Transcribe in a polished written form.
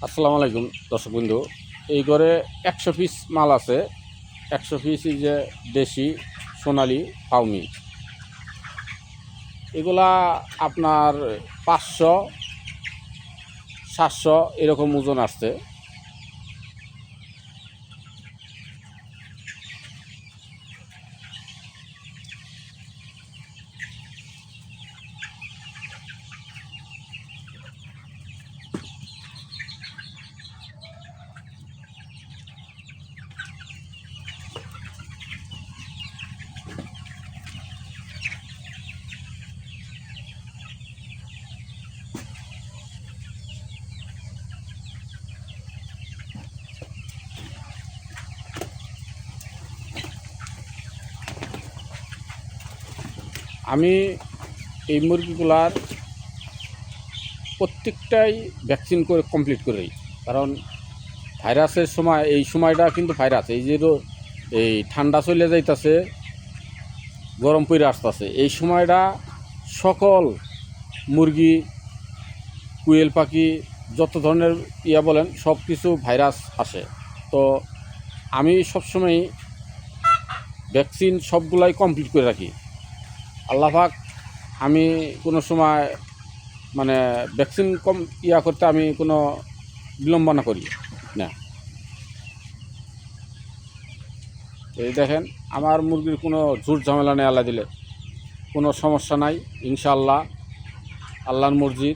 আসসালামু আলাইকুম দর্শকবৃন্দু। এই ঘরে 100 পিস মাল আছে। 100 পিস এই যে দেশি সোনালি ফাউমি, এগুলা আপনার 500-700 এরকম ওজন আসছে। আমি এই মুরগিগুলার প্রত্যেকটাই ভ্যাকসিন করে কমপ্লিট করে দিই, কারণ ভাইরাসের সময় এই সময়টা কিন্তু ভাইরাস, এই যে এই ঠান্ডা চলে যাইতেছে, গরম পড়ে আসতেছে, এই সময়টা সকল মুরগি, কুয়েল পাখি, যত ধরনের বলেন সব কিছু ভাইরাস আসে। তো আমি সবসময় ভ্যাকসিন সবগুলাই কমপ্লিট করে রাখি। আল্লাহ পাক আমি কোনো সময় মানে ভ্যাকসিন করতে আমি কোনো বিলম্বনা করি না। এই দেখেন, আমার মুরগির কোনো ঝুট ঝামেলা নেই, আল্লাহ দিলে কোনো সমস্যা নাই ইনশাআল্লাহ। আল্লাহর মর্জি।